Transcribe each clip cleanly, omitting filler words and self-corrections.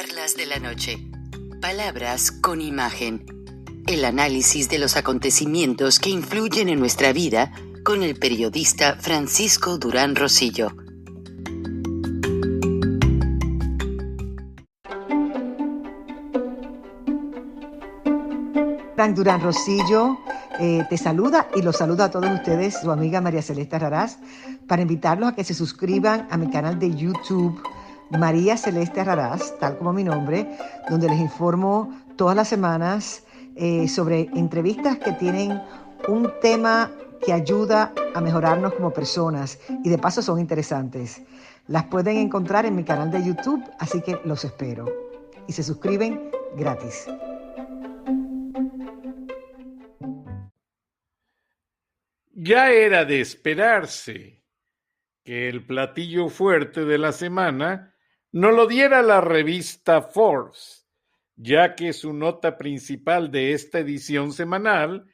Charlas de la noche. Palabras con imagen. El análisis de los acontecimientos que influyen en nuestra vida con el periodista Francisco Durán Rosillo. Frank Durán Rosillo te saluda y los saluda a todos ustedes, su amiga María Celeste Raraz, para invitarlos a que se suscriban a mi canal de YouTube, María Celeste Raraz, tal como mi nombre, donde les informo todas las semanas sobre entrevistas que tienen un tema que ayuda a mejorarnos como personas y de paso son interesantes. Las pueden encontrar en mi canal de YouTube, así que los espero. Y se suscriben gratis. Ya era de esperarse que el platillo fuerte de la semana no lo diera la revista Forbes, ya que su nota principal de esta edición semanal,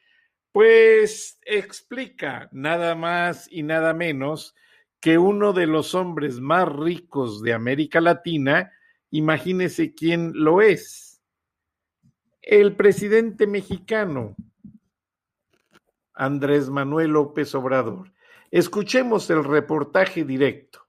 pues explica nada más y nada menos que uno de los hombres más ricos de América Latina, imagínese quién lo es, el presidente mexicano, Andrés Manuel López Obrador. Escuchemos el reportaje directo.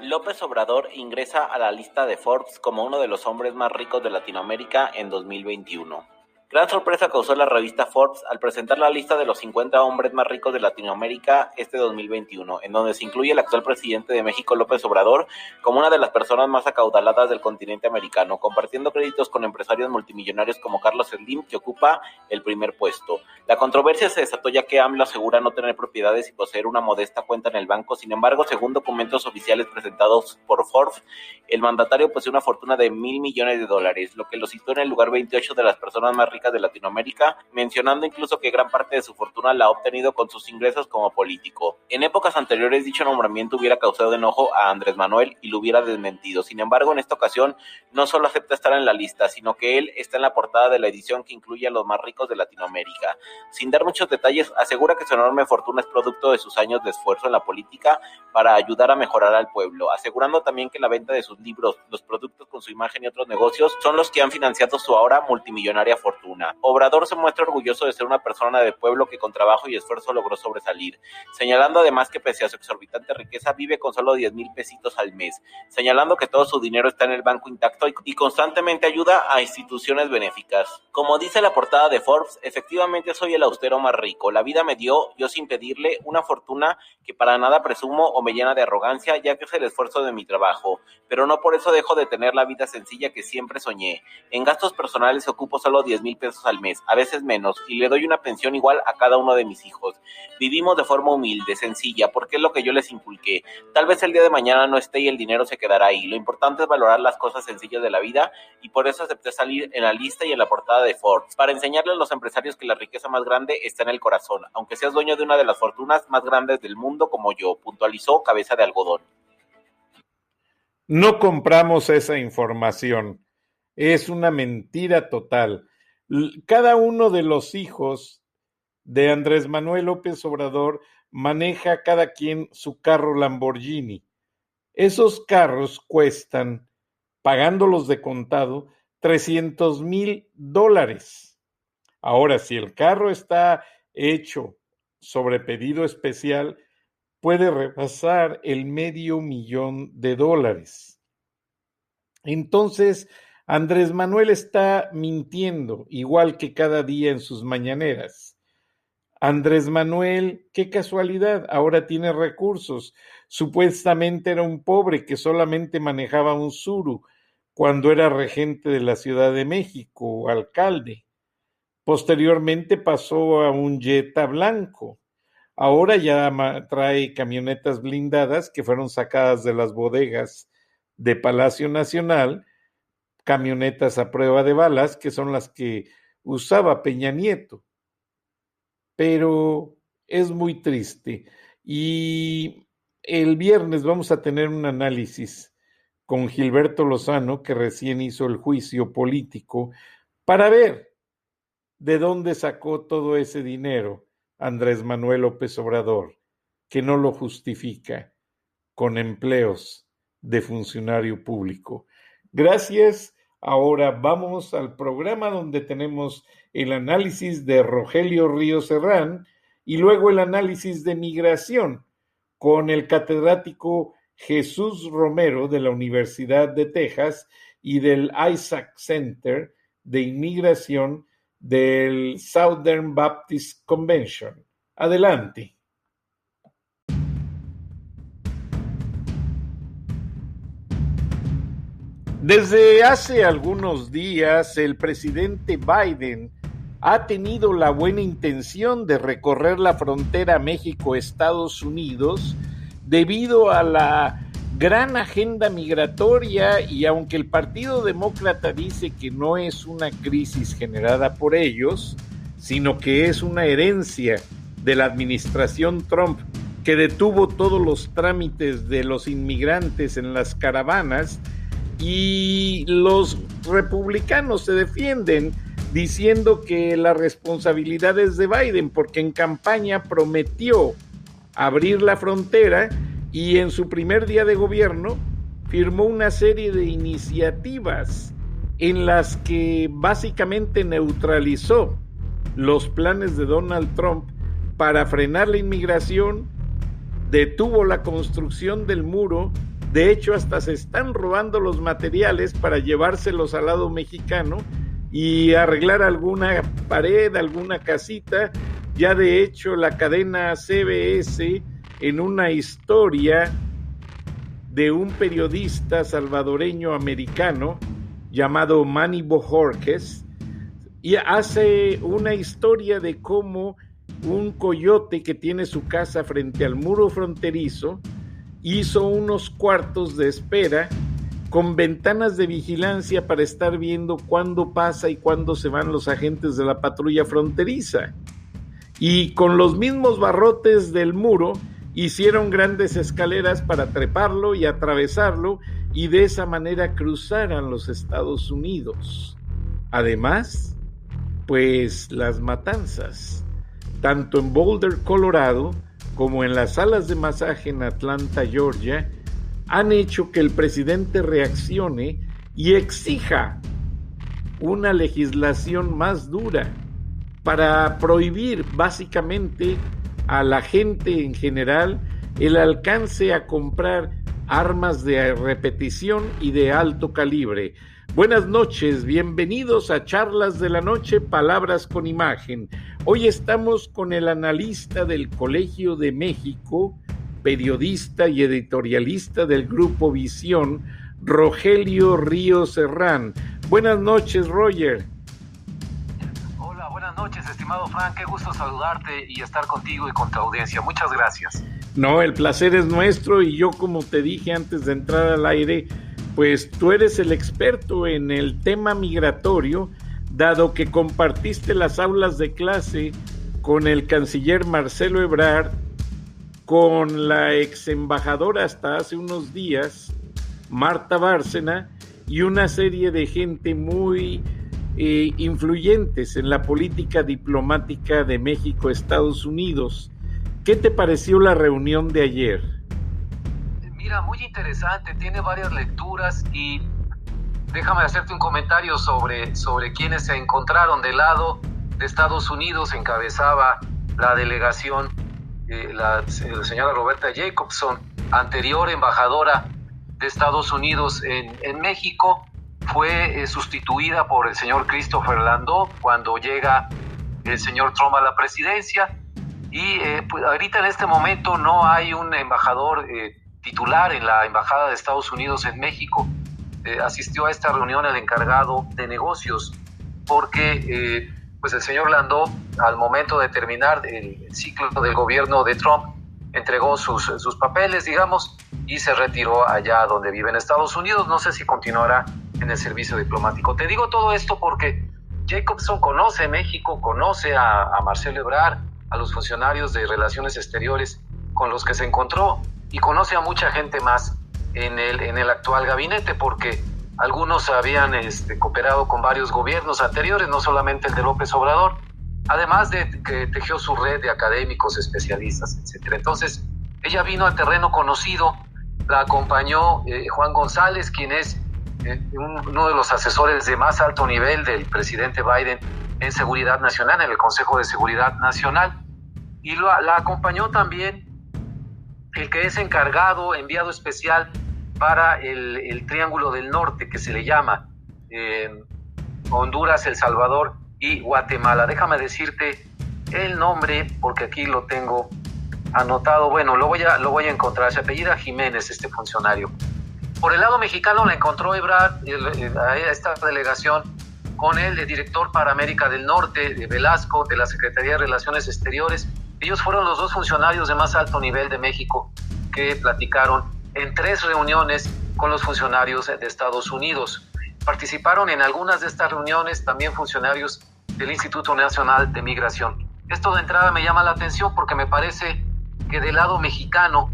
López Obrador ingresa a la lista de Forbes como uno de los hombres más ricos de Latinoamérica en 2021. Gran sorpresa causó la revista Forbes al presentar la lista de los 50 hombres más ricos de Latinoamérica este 2021, en donde se incluye el actual presidente de México, López Obrador, como una de las personas más acaudaladas del continente americano, compartiendo créditos con empresarios multimillonarios como Carlos Slim, que ocupa el primer puesto. La controversia se desató ya que AMLO asegura no tener propiedades y poseer una modesta cuenta en el banco. Sin embargo, según documentos oficiales presentados por Forbes, el mandatario posee una fortuna de $1,000 millones, lo que lo sitúa en el lugar 28 de las personas más ricas de Latinoamérica, mencionando incluso que gran parte de su fortuna la ha obtenido con sus ingresos como político. En épocas anteriores dicho nombramiento hubiera causado enojo a Andrés Manuel y lo hubiera desmentido. Sin embargo, en esta ocasión no solo acepta estar en la lista, sino que él está en la portada de la edición que incluye a los más ricos de Latinoamérica. Sin dar muchos detalles, asegura que su enorme fortuna es producto de sus años de esfuerzo en la política para ayudar a mejorar al pueblo, asegurando también que la venta de sus libros, los productos con su imagen y otros negocios son los que han financiado su ahora multimillonaria fortuna. Obrador se muestra orgulloso de ser una persona de pueblo que con trabajo y esfuerzo logró sobresalir, señalando además que pese a su exorbitante riqueza vive con solo 10,000 pesitos al mes, señalando que todo su dinero está en el banco intacto y constantemente ayuda a instituciones benéficas. Como dice la portada de Forbes, efectivamente soy el austero más rico, la vida me dio, yo sin pedirle, una fortuna que para nada presumo o me llena de arrogancia, ya que es el esfuerzo de mi trabajo, pero no por eso dejo de tener la vida sencilla que siempre soñé. En gastos personales ocupo solo 10,000 pesos al mes, a veces menos, y le doy una pensión igual a cada uno de mis hijos. Vivimos de forma humilde, sencilla, porque es lo que yo les inculqué. Tal vez el día de mañana no esté y el dinero se quedará ahí. Lo importante es valorar las cosas sencillas de la vida, y por eso acepté salir en la lista y en la portada de Forbes, para enseñarles a los empresarios que la riqueza más grande está en el corazón, aunque seas dueño de una de las fortunas más grandes del mundo como yo, puntualizó Cabeza de Algodón. No compramos esa información. Es una mentira total. Cada uno de los hijos de Andrés Manuel López Obrador maneja cada quien su carro Lamborghini. Esos carros cuestan, pagándolos de contado, $300,000. Ahora, si el carro está hecho sobre pedido especial, puede rebasar el $500,000. Entonces, Andrés Manuel está mintiendo, igual que cada día en sus mañaneras. Andrés Manuel, qué casualidad, ahora tiene recursos. Supuestamente era un pobre que solamente manejaba un Tsuru cuando era regente de la Ciudad de México o alcalde. Posteriormente pasó a un Jetta blanco. Ahora ya trae camionetas blindadas que fueron sacadas de las bodegas de Palacio Nacional, camionetas a prueba de balas, que son las que usaba Peña Nieto. Pero es muy triste. Y el viernes vamos a tener un análisis con Gilberto Lozano, que recién hizo el juicio político, para ver de dónde sacó todo ese dinero Andrés Manuel López Obrador, que no lo justifica con empleos de funcionario público. Gracias Ahora vamos al programa donde tenemos el análisis de Rogelio Ríos Herrán y luego el análisis de migración con el catedrático Jesús Romero de la Universidad de Texas y del Isaac Center de Inmigración del Southern Baptist Convention. Adelante. Desde hace algunos días, el presidente Biden ha tenido la buena intención de recorrer la frontera México-Estados Unidos debido a la gran agenda migratoria, y aunque el Partido Demócrata dice que no es una crisis generada por ellos, sino que es una herencia de la administración Trump que detuvo todos los trámites de los inmigrantes en las caravanas, y los republicanos se defienden diciendo que la responsabilidad es de Biden porque en campaña prometió abrir la frontera y en su primer día de gobierno firmó una serie de iniciativas en las que básicamente neutralizó los planes de Donald Trump para frenar la inmigración, detuvo la construcción del muro. De hecho, hasta se están robando los materiales para llevárselos al lado mexicano y arreglar alguna pared, alguna casita. Ya de hecho, la cadena CBS, en una historia de un periodista salvadoreño americano llamado Manny Bojorquez, y hace una historia de cómo un coyote que tiene su casa frente al muro fronterizo hizo unos cuartos de espera con ventanas de vigilancia para estar viendo cuándo pasa y cuándo se van los agentes de la patrulla fronteriza. Y con los mismos barrotes del muro hicieron grandes escaleras para treparlo y atravesarlo, y de esa manera cruzaran los Estados Unidos. Además, pues las matanzas, tanto en Boulder, Colorado, como en las salas de masaje en Atlanta, Georgia, han hecho que el presidente reaccione y exija una legislación más dura para prohibir básicamente a la gente en general el alcance a comprar armas de repetición y de alto calibre. Buenas noches, bienvenidos a Charlas de la Noche, Palabras con Imagen. Hoy estamos con el analista del Colegio de México, periodista y editorialista del Grupo Visión, Rogelio Ríos Herrán. Buenas noches, Roger. Hola, buenas noches, estimado Frank. Qué gusto saludarte y estar contigo y con tu audiencia. Muchas gracias. No, el placer es nuestro, y yo, como te dije antes de entrar al aire, pues tú eres el experto en el tema migratorio, dado que compartiste las aulas de clase con el canciller Marcelo Ebrard, con la ex embajadora hasta hace unos días, Marta Bárcena, y una serie de gente muy influyentes en la política diplomática de México, Estados Unidos. ¿Qué te pareció la reunión de ayer? Mira, muy interesante, tiene varias lecturas, y déjame hacerte un comentario sobre quienes se encontraron del lado de Estados Unidos. Encabezaba la delegación la señora Roberta Jacobson, anterior embajadora de Estados Unidos en México. Fue sustituida por el señor Christopher Landau cuando llega el señor Trump a la presidencia, y pues ahorita en este momento no hay un embajador titular en la Embajada de Estados Unidos en México. Asistió a esta reunión el encargado de negocios, porque pues el señor Landau, al momento de terminar el ciclo del gobierno de Trump, entregó sus papeles, digamos, y se retiró allá donde vive en Estados Unidos. No sé si continuará en el servicio diplomático. Te digo todo esto porque Jacobson conoce México, conoce a Marcelo Ebrard, a los funcionarios de Relaciones Exteriores con los que se encontró, y conoce a mucha gente más en el actual gabinete, porque algunos habían cooperado con varios gobiernos anteriores, no solamente el de López Obrador, además de que tejió su red de académicos, especialistas, etc. Entonces, ella vino al terreno conocido, la acompañó Juan González, quien es uno de los asesores de más alto nivel del presidente Biden en seguridad nacional, en el Consejo de Seguridad Nacional, y la acompañó también el que es enviado especial para el Triángulo del Norte, que se le llama Honduras, El Salvador y Guatemala. Déjame decirte el nombre, porque aquí lo tengo anotado. Bueno, lo voy a encontrar. Se apellida Jiménez, este funcionario. Por el lado mexicano la encontró Ebrard, a esta delegación, con el director para América del Norte, de Velasco, de la Secretaría de Relaciones Exteriores. Ellos fueron los dos funcionarios de más alto nivel de México que platicaron en 3 reuniones con los funcionarios de Estados Unidos. Participaron en algunas de estas reuniones también funcionarios del Instituto Nacional de Migración. Esto de entrada me llama la atención porque me parece que del lado mexicano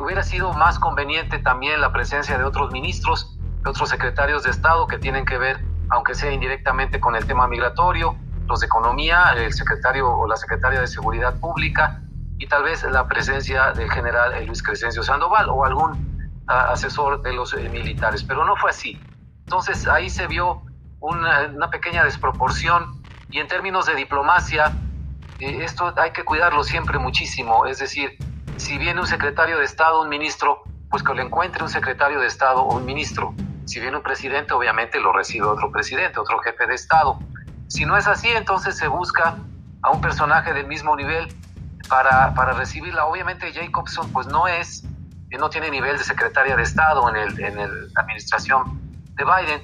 hubiera sido más conveniente también la presencia de otros ministros, de otros secretarios de Estado que tienen que ver, aunque sea indirectamente, con el tema migratorio, los de Economía, el secretario o la secretaria de Seguridad Pública, y tal vez la presencia del general Luis Crescencio Sandoval o algún asesor de los militares, pero no fue así. Entonces ahí se vio una pequeña desproporción, y en términos de diplomacia, esto hay que cuidarlo siempre muchísimo. Es decir, si viene un secretario de Estado, un ministro, pues que lo encuentre un secretario de Estado o un ministro. Si viene un presidente, obviamente lo recibe otro presidente, otro jefe de Estado. Si no es así, entonces se busca a un personaje del mismo nivel para recibirla. Obviamente Jacobson pues no tiene nivel de secretaria de Estado en la administración de Biden,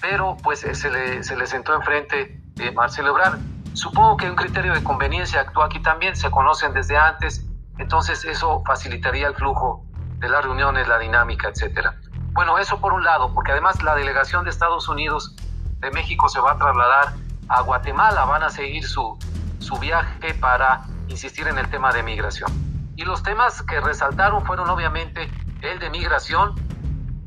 pero pues se le sentó enfrente Marcelo Ebrard. Supongo que un criterio de conveniencia actuó aquí también, se conocen desde antes, entonces eso facilitaría el flujo de las reuniones, la dinámica, etcétera. Bueno, eso por un lado, porque además la delegación de Estados Unidos de México se va a trasladar a Guatemala, van a seguir su viaje para insistir en el tema de migración. Y los temas que resaltaron fueron obviamente el de migración,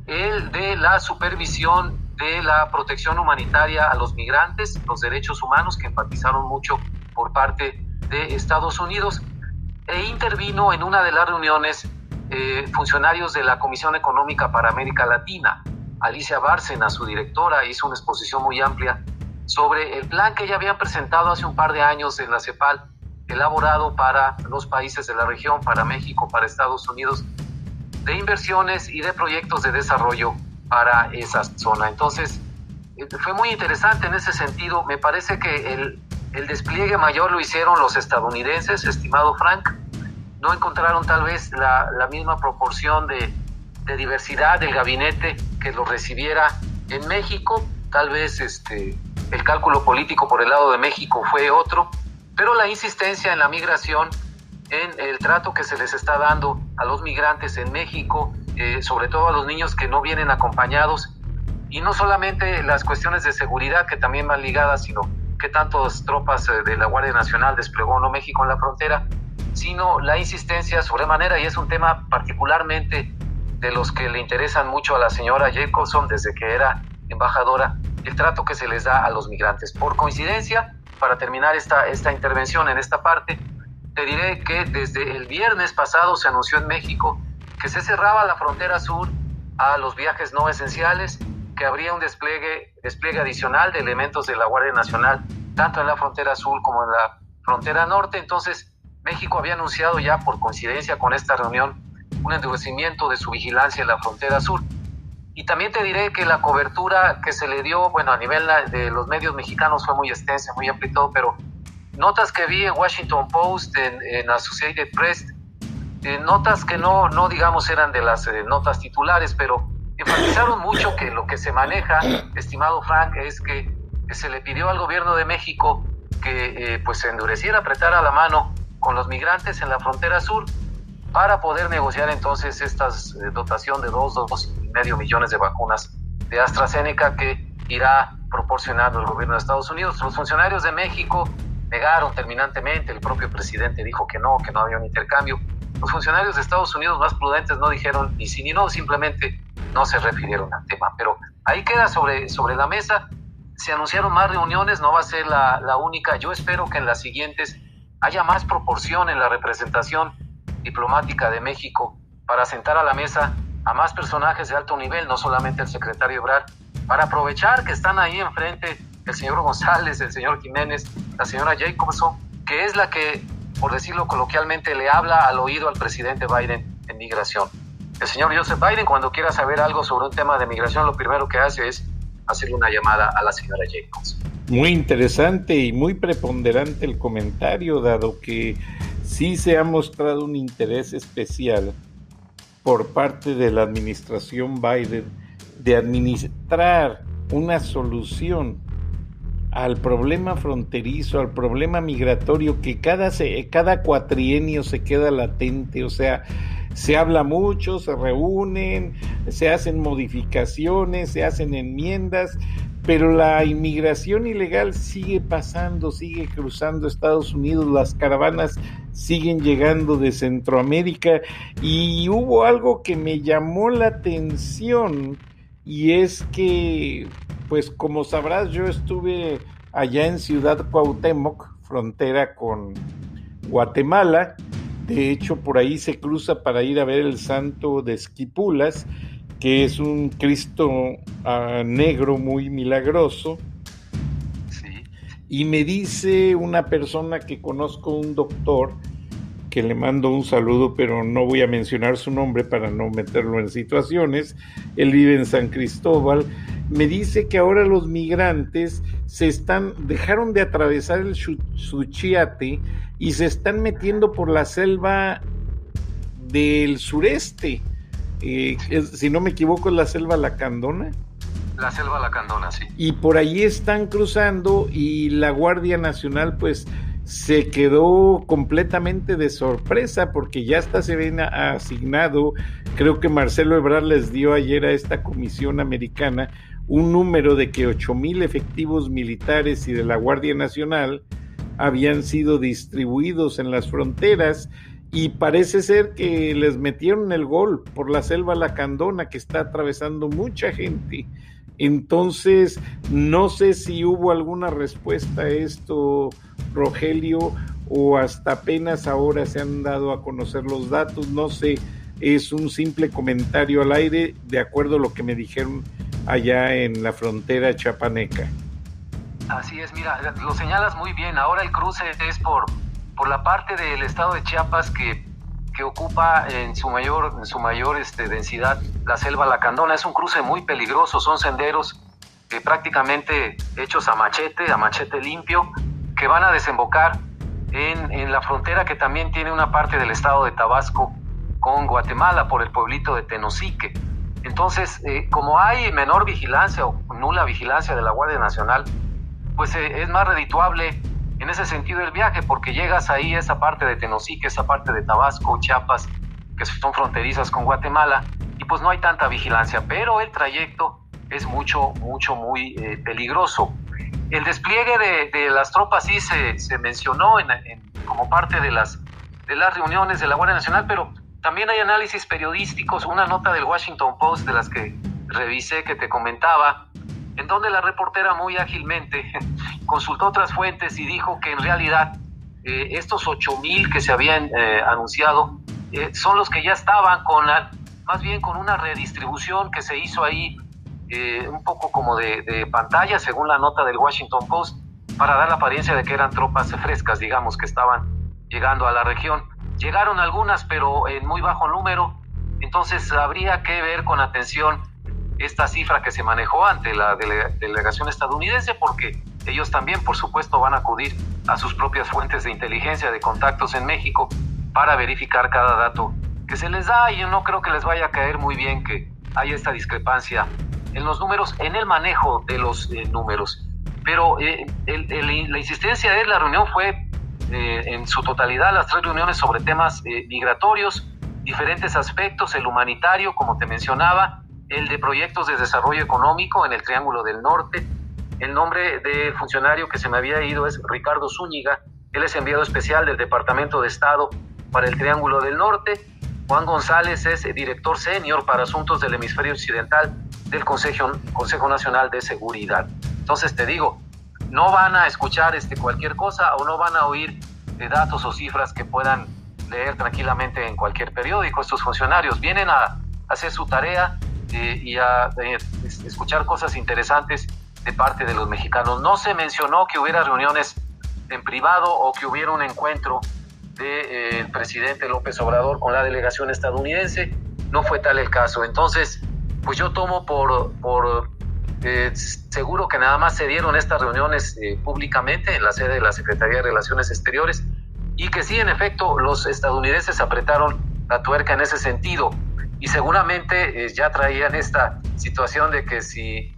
el de la supervisión de la protección humanitaria a los migrantes, los derechos humanos, que enfatizaron mucho por parte de Estados Unidos, e intervino en una de las reuniones funcionarios de la Comisión Económica para América Latina. Alicia Bárcena, su directora, hizo una exposición muy amplia sobre el plan que ya habían presentado hace un par de años en la CEPAL, elaborado para los países de la región, para México, para Estados Unidos, de inversiones y de proyectos de desarrollo para esa zona. Entonces, fue muy interesante en ese sentido. Me parece que el despliegue mayor lo hicieron los estadounidenses, estimado Frank. No encontraron tal vez la misma proporción de diversidad del gabinete que lo recibiera en México. Tal vez el cálculo político por el lado de México fue otro, pero la insistencia en la migración, en el trato que se les está dando a los migrantes en México, sobre todo a los niños que no vienen acompañados, y no solamente las cuestiones de seguridad que también van ligadas, sino qué tantas tropas de la Guardia Nacional desplegó no México en la frontera, sino la insistencia sobremanera, y es un tema particularmente de los que le interesan mucho a la señora Jacobson desde que era embajadora, el trato que se les da a los migrantes. Por coincidencia, para terminar esta intervención en esta parte, te diré que desde el viernes pasado se anunció en México que se cerraba la frontera sur a los viajes no esenciales, que habría un despliegue adicional de elementos de la Guardia Nacional, tanto en la frontera sur como en la frontera norte. Entonces, México había anunciado ya, por coincidencia con esta reunión, un endurecimiento de su vigilancia en la frontera sur. Y también te diré que la cobertura que se le dio, bueno, a nivel de los medios mexicanos fue muy extensa, muy amplia y todo, pero notas que vi en Washington Post, en Associated Press, notas que no digamos eran de las notas titulares, pero enfatizaron mucho que lo que se maneja, estimado Frank, es que se le pidió al gobierno de México que pues se endureciera, apretara la mano con los migrantes en la frontera sur para poder negociar entonces esta dotación de 2,5 millones de vacunas de AstraZeneca que irá proporcionando el gobierno de Estados Unidos. Los funcionarios de México negaron terminantemente, el propio presidente dijo que no había un intercambio. Los funcionarios de Estados Unidos más prudentes no dijeron ni sí ni no, simplemente no se refirieron al tema. Pero ahí queda sobre la mesa. Se anunciaron más reuniones, no va a ser la única. Yo espero que en las siguientes haya más proporción en la representación diplomática de México para sentar a la mesa a más personajes de alto nivel, no solamente el secretario Ebrard, para aprovechar que están ahí enfrente el señor González, el señor Jiménez, la señora Jacobson, que es la que, por decirlo coloquialmente, le habla al oído al presidente Biden en migración. El señor Joseph Biden, cuando quiera saber algo sobre un tema de migración, lo primero que hace es hacerle una llamada a la señora Jacobson. Muy interesante y muy preponderante el comentario, dado que sí se ha mostrado un interés especial por parte de la administración Biden de administrar una solución al problema fronterizo, al problema migratorio que cada cuatrienio se queda latente. O sea, se habla mucho, se reúnen, se hacen modificaciones, se hacen enmiendas, pero la inmigración ilegal sigue pasando, sigue cruzando Estados Unidos, las caravanas siguen llegando de Centroamérica, y hubo algo que me llamó la atención, y es que, pues como sabrás, yo estuve allá en Ciudad Cuauhtémoc, frontera con Guatemala. De hecho, por ahí se cruza para ir a ver el Santo de Esquipulas, que es un Cristo negro muy milagroso. Sí. Y me dice una persona que conozco, un doctor, que le mando un saludo, pero no voy a mencionar su nombre para no meterlo en situaciones. Él vive en San Cristóbal. Me dice que ahora los migrantes dejaron de atravesar el Suchiate y se están metiendo por la selva del sureste. Si no me equivoco, es la selva Lacandona. La selva Lacandona, sí. Y por allí están cruzando, y la Guardia Nacional pues se quedó completamente de sorpresa, porque ya hasta se ven asignado, creo que Marcelo Ebrard les dio ayer a esta comisión americana un número de que 8,000 efectivos militares y de la Guardia Nacional habían sido distribuidos en las fronteras, y parece ser que les metieron el gol por la selva Lacandona, que está atravesando mucha gente. Entonces, no sé si hubo alguna respuesta a esto, Rogelio, o hasta apenas ahora se han dado a conocer los datos. No sé, es un simple comentario al aire, de acuerdo a lo que me dijeron allá en la frontera chiapaneca. Así es, mira, lo señalas muy bien. Ahora el cruce es por la parte del estado de Chiapas que ocupa en su mayor densidad la selva Lacandona. Es un cruce muy peligroso, son senderos prácticamente hechos a machete limpio, que van a desembocar en la frontera, que también tiene una parte del estado de Tabasco con Guatemala, por el pueblito de Tenosique. Entonces, como hay menor vigilancia o nula vigilancia de la Guardia Nacional, pues es más redituable en ese sentido el viaje, porque llegas ahí a esa parte de Tenosique, esa parte de Tabasco, Chiapas, que son fronterizas con Guatemala, y pues no hay tanta vigilancia, pero el trayecto es muy peligroso. El despliegue de las tropas sí se mencionó como parte de las reuniones de la Guardia Nacional, pero también hay análisis periodísticos, una nota del Washington Post de las que revisé, que te comentaba, en donde la reportera muy ágilmente consultó otras fuentes y dijo que en realidad estos 8,000 que se habían anunciado son los que ya estaban más bien con una redistribución que se hizo ahí, un poco como de pantalla, según la nota del Washington Post, para dar la apariencia de que eran tropas frescas, digamos, que estaban llegando a la región. Llegaron algunas, pero en muy bajo número, entonces habría que ver con atención esta cifra que se manejó ante la delegación estadounidense, porque ellos también, por supuesto, van a acudir a sus propias fuentes de inteligencia, de contactos en México, para verificar cada dato que se les da, y yo no creo que les vaya a caer muy bien que haya esta discrepancia en los números, en el manejo de los números. Pero la insistencia de la reunión fue en su totalidad, las 3 reuniones sobre temas migratorios, diferentes aspectos, el humanitario, como te mencionaba, el de proyectos de desarrollo económico en el Triángulo del Norte. El nombre del funcionario que se me había ido es Ricardo Zúñiga, él es enviado especial del Departamento de Estado para el Triángulo del Norte. Juan González es director senior para asuntos del hemisferio occidental del Consejo Nacional de Seguridad. Entonces te digo, no van a escuchar cualquier cosa, o no van a oír datos o cifras que puedan leer tranquilamente en cualquier periódico. Estos funcionarios vienen a hacer su tarea y a escuchar cosas interesantes de parte de los mexicanos. No se mencionó que hubiera reuniones en privado o que hubiera un encuentro del presidente López Obrador con la delegación estadounidense. No fue tal el caso. Entonces, pues yo tomo por seguro que nada más se dieron estas reuniones públicamente en la sede de la Secretaría de Relaciones Exteriores, y que sí, en efecto, los estadounidenses apretaron la tuerca en ese sentido, y seguramente ya traían esta situación de que si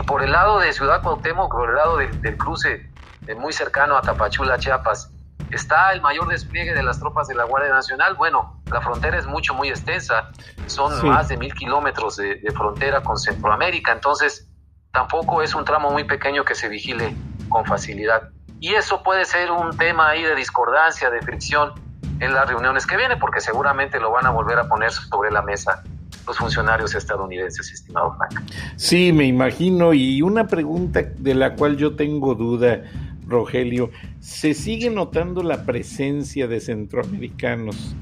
por el lado de Ciudad Cuauhtémoc, por el lado del cruce muy cercano a Tapachula, Chiapas, está el mayor despliegue de las tropas de la Guardia Nacional, bueno, la frontera es muy extensa, son más de 1,000 kilómetros de frontera con Centroamérica, entonces tampoco es un tramo muy pequeño que se vigile con facilidad. Y eso puede ser un tema ahí de discordancia, de fricción en las reuniones que vienen, porque seguramente lo van a volver a poner sobre la mesa los funcionarios estadounidenses, estimado Frank. Sí, me imagino. Y una pregunta de la cual yo tengo duda, Rogelio, ¿se sigue notando la presencia de centroamericanos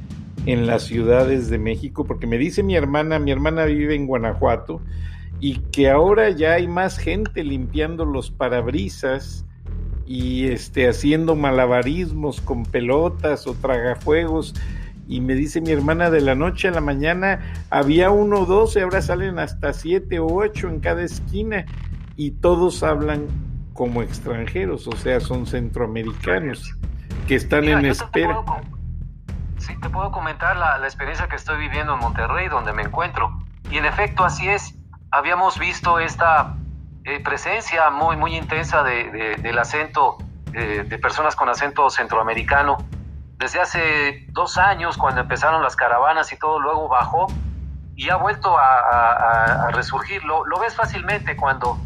en las ciudades de México? Porque me dice mi hermana vive en Guanajuato, y que ahora ya hay más gente limpiando los parabrisas y haciendo malabarismos con pelotas o tragafuegos, y me dice mi hermana, de la noche a la mañana había 1 o 2, y ahora salen hasta 7 o 8 en cada esquina, y todos hablan como extranjeros, o sea, son centroamericanos que están en espera. Te puedo comentar la experiencia que estoy viviendo en Monterrey, donde me encuentro, y en efecto así es. Habíamos visto esta presencia muy intensa del acento, de personas con acento centroamericano, desde hace 2 años, cuando empezaron las caravanas y todo, luego bajó y ha vuelto a resurgir. Lo ves fácilmente cuando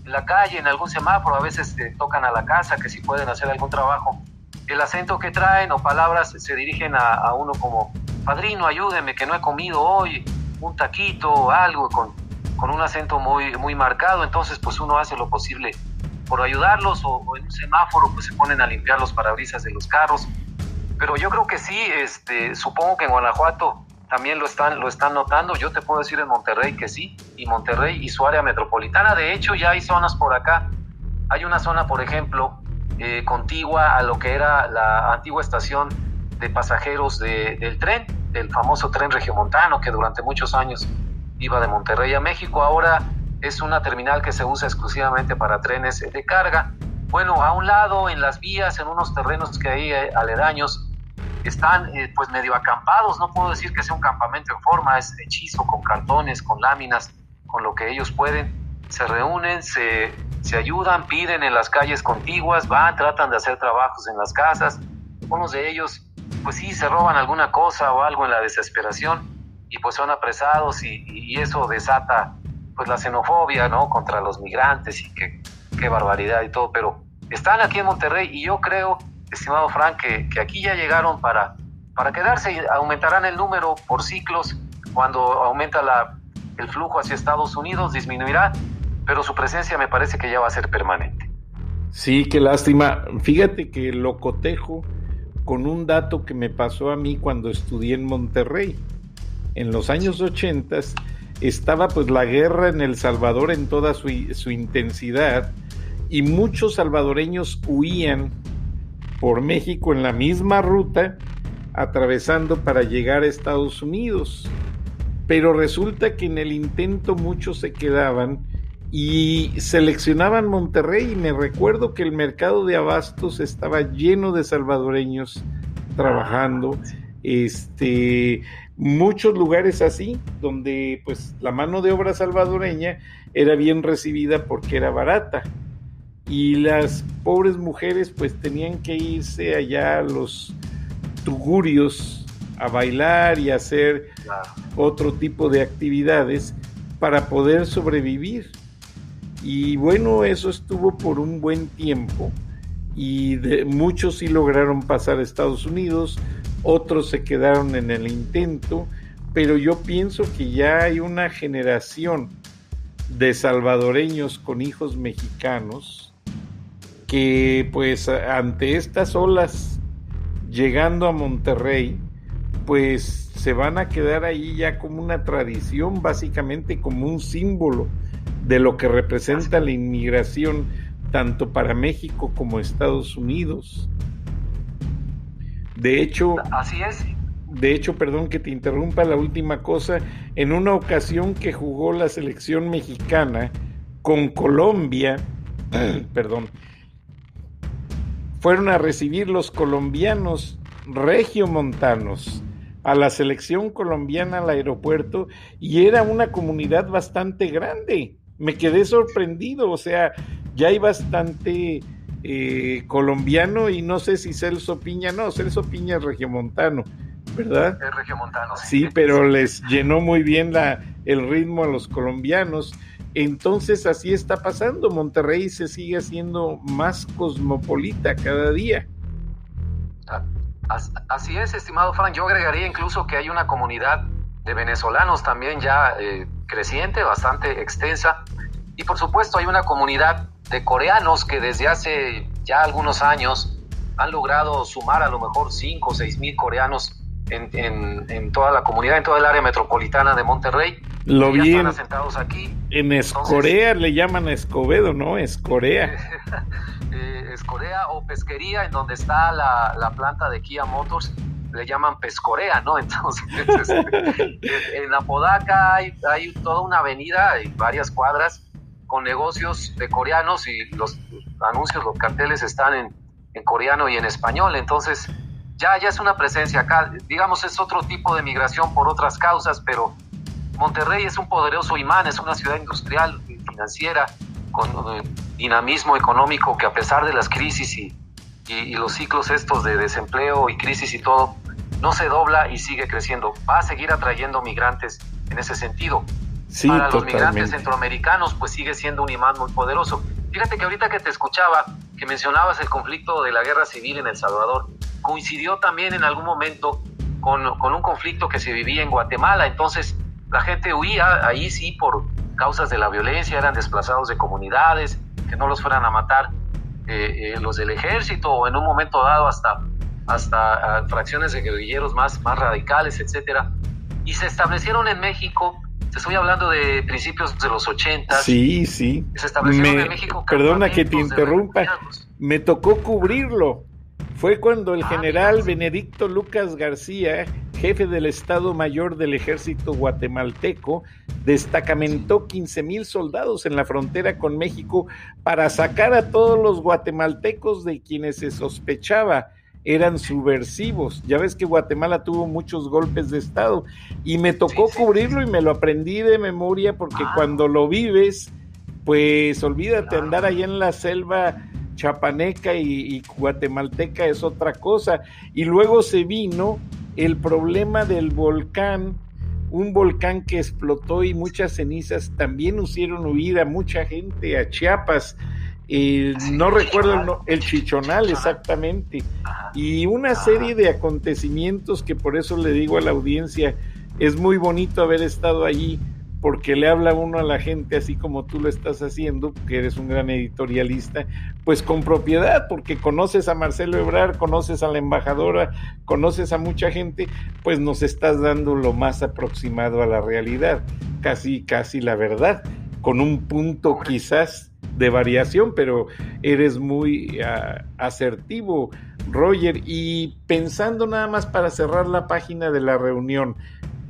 en la calle, en algún semáforo, a veces te tocan a la casa, que si pueden hacer algún trabajo. El acento que traen o palabras se dirigen a uno como: padrino, ayúdeme, que no he comido hoy, un taquito o algo, con un acento muy marcado. Entonces pues uno hace lo posible por ayudarlos, o en un semáforo pues se ponen a limpiar los parabrisas de los carros. Pero yo creo que sí, supongo que en Guanajuato también lo están notando. Yo te puedo decir en Monterrey que sí, y Monterrey y su área metropolitana. De hecho, ya hay zonas por acá. Hay una zona, por ejemplo, contigua a lo que era la antigua estación de pasajeros del tren, del famoso tren regiomontano, que durante muchos años iba de Monterrey a México. Ahora es una terminal que se usa exclusivamente para trenes de carga. Bueno, a un lado, en las vías, en unos terrenos que hay aledaños, están pues medio acampados. No puedo decir que sea un campamento en forma, es hechizo, con cartones, con láminas, con lo que ellos pueden. Se reúnen, se ayudan, piden en las calles contiguas, tratan de hacer trabajos en las casas. Algunos de ellos pues sí se roban alguna cosa o algo en la desesperación, y pues son apresados, y eso desata pues la xenofobia, ¿no?, contra los migrantes, y qué barbaridad y todo. Pero están aquí en Monterrey, y yo creo, estimado Frank, que aquí ya llegaron para quedarse, y aumentarán el número por ciclos. Cuando aumenta el flujo hacia Estados Unidos, disminuirá, pero su presencia me parece que ya va a ser permanente. Sí, qué lástima. Fíjate que lo cotejo con un dato que me pasó a mí cuando estudié en Monterrey. En los años 80 estaba pues la guerra en El Salvador en toda su intensidad, y muchos salvadoreños huían por México en la misma ruta, atravesando para llegar a Estados Unidos. Pero resulta que en el intento muchos se quedaban y seleccionaban Monterrey, y me recuerdo que el mercado de abastos estaba lleno de salvadoreños trabajando, muchos lugares así, donde pues la mano de obra salvadoreña era bien recibida porque era barata, y las pobres mujeres pues tenían que irse allá a los tugurios a bailar y hacer otro tipo de actividades para poder sobrevivir. Y bueno, eso estuvo por un buen tiempo, y muchos sí lograron pasar a Estados Unidos, otros se quedaron en el intento, pero yo pienso que ya hay una generación de salvadoreños con hijos mexicanos que pues ante estas olas llegando a Monterrey pues se van a quedar ahí ya como una tradición, básicamente como un símbolo de lo que representa la inmigración tanto para México como Estados Unidos. De hecho, así es. De hecho, perdón que te interrumpa, la última cosa, en una ocasión que jugó la selección mexicana con Colombia, perdón, fueron a recibir los colombianos regiomontanos a la selección colombiana al aeropuerto y era una comunidad bastante grande. Me quedé sorprendido, o sea, ya hay bastante colombiano y no sé si Celso Piña es regiomontano, ¿verdad? Es regiomontano. Sí, pero les llenó muy bien el ritmo a los colombianos. Entonces así está pasando, Monterrey se sigue haciendo más cosmopolita cada día. Así es, estimado Frank. Yo agregaría incluso que hay una comunidad de venezolanos también ya creciente, bastante extensa, y por supuesto hay una comunidad de coreanos que desde hace ya algunos años han logrado sumar a lo mejor 5 o 6 mil coreanos en toda la comunidad, en toda el área metropolitana de Monterrey. Lo vi están asentados aquí. En Escorea. Entonces, le llaman a Escobedo, ¿no? Escorea. Escorea o Pesquería, en donde está la planta de Kia Motors, le llaman Pescorea, ¿no? Entonces, en Apodaca hay toda una avenida y varias cuadras con negocios de coreanos y los anuncios, los carteles están en coreano y en español. Entonces, ya es una presencia acá. Digamos, es otro tipo de migración por otras causas, pero Monterrey es un poderoso imán, es una ciudad industrial y financiera con dinamismo económico que a pesar de las crisis y los ciclos estos de desempleo y crisis y todo, no se dobla y sigue creciendo. Va a seguir atrayendo migrantes en ese sentido. Sí, para totalmente. Los migrantes centroamericanos, pues sigue siendo un imán muy poderoso. Fíjate que ahorita que te escuchaba, que mencionabas el conflicto de la guerra civil en El Salvador, coincidió también en algún momento con un conflicto que se vivía en Guatemala. Entonces, la gente huía ahí sí por causas de la violencia, eran desplazados de comunidades, que no los fueran a matar los del ejército, o en un momento dado hasta fracciones de guerrilleros más radicales, etcétera. Y se establecieron en México. Te estoy hablando de principios de los 80. Sí. Se establecieron en México. Perdona que te interrumpa. Me tocó cubrirlo. Fue cuando el general Benedicto Lucas García, jefe del Estado Mayor del Ejército guatemalteco, destacamentó 15,000 soldados en la frontera con México para sacar a todos los guatemaltecos de quienes se sospechaba eran subversivos. Ya ves que Guatemala tuvo muchos golpes de estado y me tocó cubrirlo y me lo aprendí de memoria porque cuando lo vives, pues olvídate, andar allá en la selva chapaneca y guatemalteca es otra cosa. Y luego se vino el problema del volcán, un volcán que explotó y muchas cenizas también hicieron huir a mucha gente a Chiapas. No recuerdo el Chichonal exactamente, y una serie de acontecimientos que por eso le digo a la audiencia, es muy bonito haber estado allí, porque le habla uno a la gente así como tú lo estás haciendo, que eres un gran editorialista, pues con propiedad, porque conoces a Marcelo Ebrard, conoces a la embajadora, conoces a mucha gente, pues nos estás dando lo más aproximado a la realidad, casi la verdad, con un punto quizás de variación, pero eres muy asertivo, Roger. Y pensando nada más para cerrar la página de la reunión,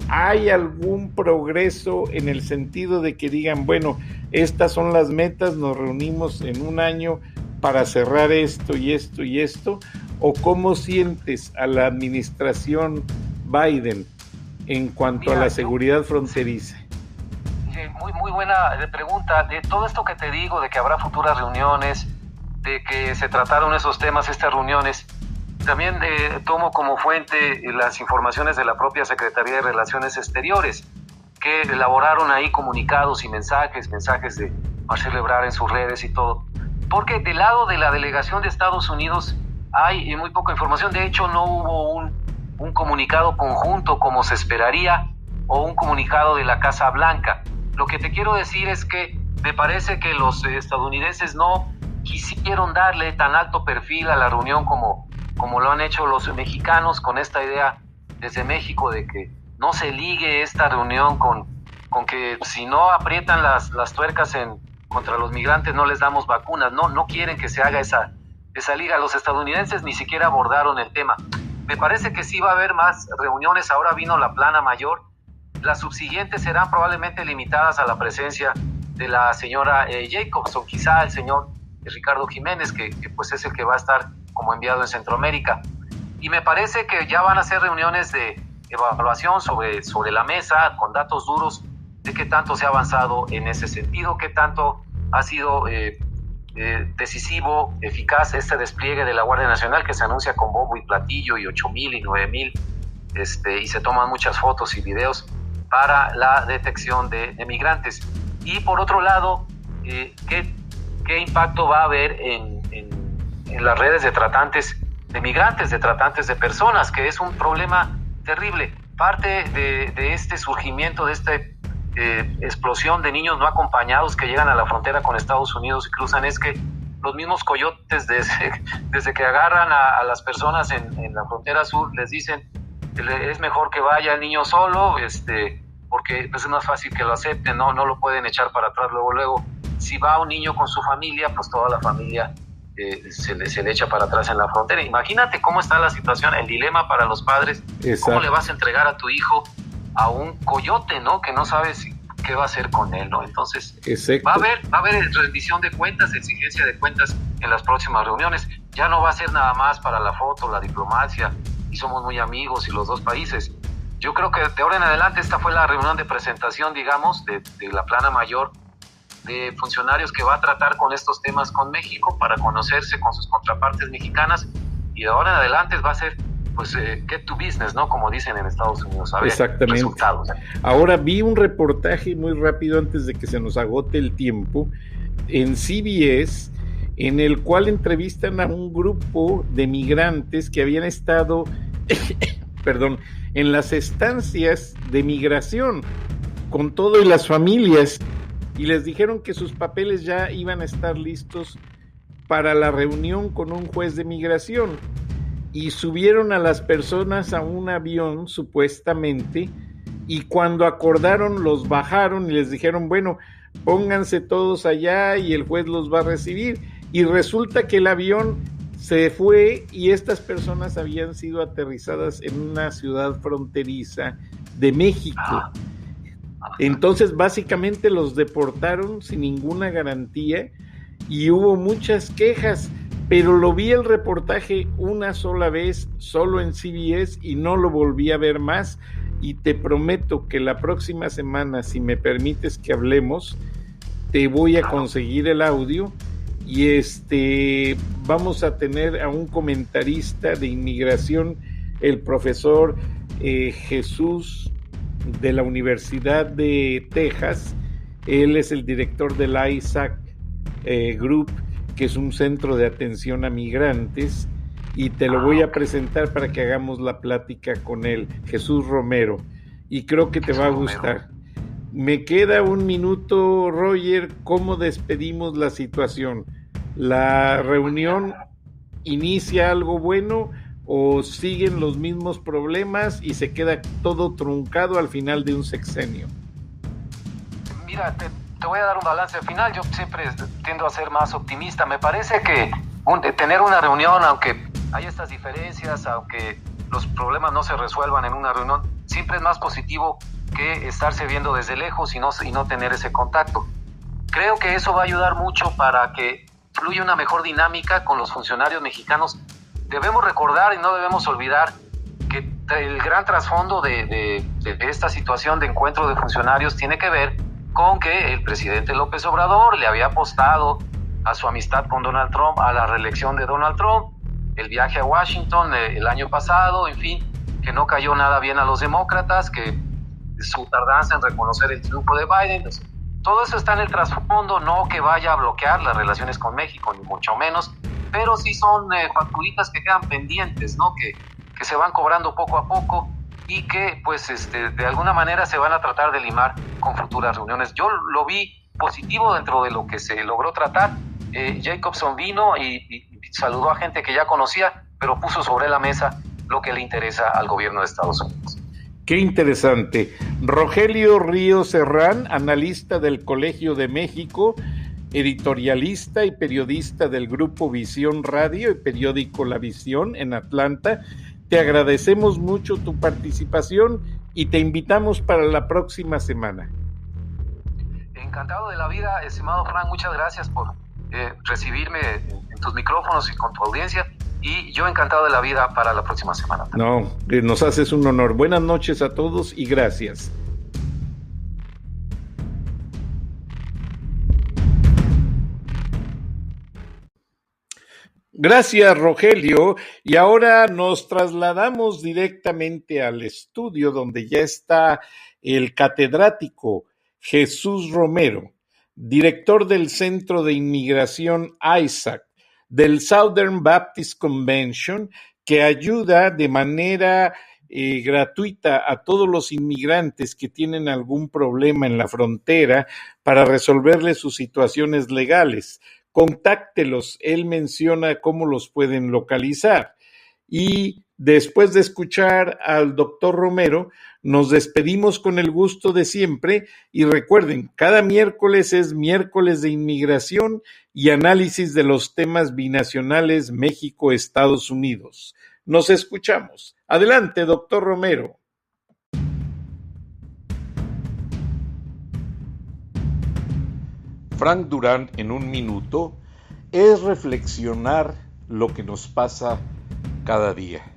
¿hay algún progreso en el sentido de que digan, bueno, estas son las metas, nos reunimos en un año para cerrar esto y esto y esto? ¿O cómo sientes a la administración Biden en cuanto a la seguridad fronteriza? Muy buena pregunta. De todo esto que te digo, de que habrá futuras reuniones, de que se trataron esos temas, estas reuniones, también tomo como fuente las informaciones de la propia Secretaría de Relaciones Exteriores, que elaboraron ahí comunicados y mensajes de Marcelo Ebrard en sus redes y todo. Porque del lado de la delegación de Estados Unidos hay muy poca información. De hecho, no hubo un comunicado conjunto como se esperaría, o un comunicado de la Casa Blanca. Lo que te quiero decir es que me parece que los estadounidenses no quisieron darle tan alto perfil a la reunión como lo han hecho los mexicanos, con esta idea desde México de que no se ligue esta reunión con que si no aprietan las tuercas contra los migrantes no les damos vacunas. No quieren que se haga esa liga. Los estadounidenses ni siquiera abordaron el tema. Me parece que sí va a haber más reuniones. Ahora vino la plana mayor. Las subsiguientes serán probablemente limitadas a la presencia de la señora Jacobs o quizá el señor Ricardo Jiménez, que pues es el que va a estar como enviado en Centroamérica. Y me parece que ya van a ser reuniones de evaluación sobre la mesa, con datos duros de qué tanto se ha avanzado en ese sentido, qué tanto ha sido decisivo, eficaz este despliegue de la Guardia Nacional que se anuncia con bombo y platillo y 8,000 y 9,000, y se toman muchas fotos y videos para la detección de migrantes. Y por otro lado, ¿qué impacto va a haber en las redes de tratantes de migrantes, de tratantes de personas, que es un problema terrible? Parte de este surgimiento, de esta explosión de niños no acompañados que llegan a la frontera con Estados Unidos y cruzan, es que los mismos coyotes desde que agarran a las personas en la frontera sur les dicen es mejor que vaya el niño solo, porque pues es más fácil que lo acepten, no lo pueden echar para atrás luego. Si va un niño con su familia, pues toda la familia se le echa para atrás en la frontera. Imagínate cómo está la situación, el dilema para los padres. Exacto. ¿Cómo le vas a entregar a tu hijo a un coyote, ¿no? Que no sabes qué va a hacer con él, ¿no? Entonces, va a haber rendición de cuentas, exigencia de cuentas en las próximas reuniones. Ya no va a ser nada más para la foto, la diplomacia, y somos muy amigos y los dos países. Yo creo que de ahora en adelante esta fue la reunión de presentación, digamos, de la plana mayor de funcionarios que va a tratar con estos temas con México para conocerse con sus contrapartes mexicanas, y de ahora en adelante va a ser pues get to business, ¿no? Como dicen en Estados Unidos, a ver resultados. Ahora vi un reportaje muy rápido antes de que se nos agote el tiempo en CBS, en el cual entrevistan a un grupo de migrantes que habían estado en las estancias de migración con todo y las familias, y les dijeron que sus papeles ya iban a estar listos para la reunión con un juez de migración, y subieron a las personas a un avión supuestamente, y cuando acordaron los bajaron y les dijeron, bueno, pónganse todos allá y el juez los va a recibir, y resulta que el avión se fue y estas personas habían sido aterrizadas en una ciudad fronteriza de México. Entonces básicamente los deportaron sin ninguna garantía y hubo muchas quejas, pero lo vi el reportaje una sola vez, solo en CBS, y no lo volví a ver más, y te prometo que la próxima semana, si me permites que hablemos, te voy a conseguir el audio, y vamos a tener a un comentarista de inmigración, el profesor Jesús de la Universidad de Texas. Él es el director del ISAC Group, que es un centro de atención a migrantes, y te lo voy a presentar para que hagamos la plática con él, Jesús Romero, y creo que te va a gustar. Me queda un minuto, Roger. ¿Cómo despedimos la situación? ¿La reunión inicia algo bueno o siguen los mismos problemas y se queda todo truncado al final de un sexenio? Mira, te voy a dar un balance al final. Yo siempre tiendo a ser más optimista. Me parece que tener una reunión, aunque hay estas diferencias, aunque los problemas no se resuelvan en una reunión, siempre es más positivo que estarse viendo desde lejos y no tener ese contacto. Creo que eso va a ayudar mucho para que fluya una mejor dinámica con los funcionarios mexicanos. Debemos recordar y no debemos olvidar que el gran trasfondo de esta situación de encuentro de funcionarios tiene que ver con que el presidente López Obrador le había apostado a su amistad con Donald Trump, a la reelección de Donald Trump, el viaje a Washington el año pasado, en fin, que no cayó nada bien a los demócratas, que su tardanza en reconocer el triunfo de Biden. Entonces, todo eso está en el trasfondo, no que vaya a bloquear las relaciones con México, ni mucho menos, pero sí son facturitas que quedan pendientes, ¿no? Que se van cobrando poco a poco y que, pues, de alguna manera se van a tratar de limar con futuras reuniones. Yo lo vi positivo dentro de lo que se logró tratar. Jacobson vino y saludó a gente que ya conocía, pero puso sobre la mesa lo que le interesa al gobierno de Estados Unidos. Qué interesante. Rogelio Ríos Herrán, analista del Colegio de México, editorialista y periodista del Grupo Visión Radio y periódico La Visión en Atlanta. Te agradecemos mucho tu participación y te invitamos para la próxima semana. Encantado de la vida, estimado Frank, muchas gracias por recibirme en tus micrófonos y con tu audiencia, y yo encantado de la vida para la próxima semana. No, nos haces un honor. Buenas noches a todos y gracias. Gracias, Rogelio. Y ahora nos trasladamos directamente al estudio donde ya está el catedrático Jesús Romero, director del Centro de Inmigración ISAC, del Southern Baptist Convention, que ayuda de manera gratuita a todos los inmigrantes que tienen algún problema en la frontera para resolverles sus situaciones legales. Contáctelos, él menciona cómo los pueden localizar. Y después de escuchar al doctor Romero, nos despedimos con el gusto de siempre y recuerden, cada miércoles es miércoles de inmigración y análisis de los temas binacionales México-Estados Unidos. Nos escuchamos. Adelante, doctor Romero. Frank Durán en un minuto es reflexionar lo que nos pasa cada día.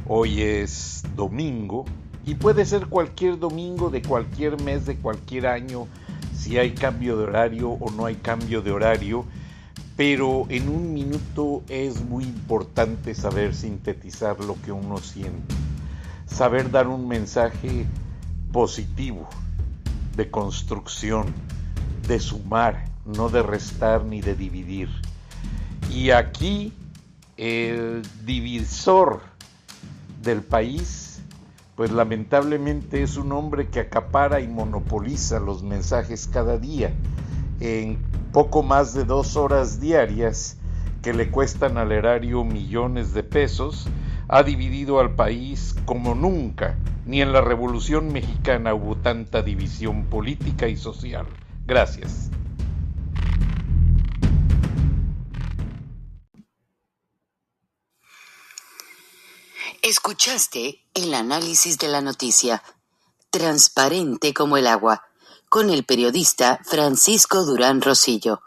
Hoy es domingo y puede ser cualquier domingo de cualquier mes, de cualquier año, si hay cambio de horario o no hay cambio de horario, pero en un minuto es muy importante saber sintetizar lo que uno siente, saber dar un mensaje positivo, de construcción, de sumar, no de restar ni de dividir. Y aquí el divisor del país, pues lamentablemente es un hombre que acapara y monopoliza los mensajes cada día en poco más de 2 horas diarias que le cuestan al erario millones de pesos. Ha dividido al país como nunca, ni en la Revolución Mexicana hubo tanta división política y social. Gracias. Escuchaste el análisis de la noticia, transparente como el agua, con el periodista Francisco Durán Rosillo.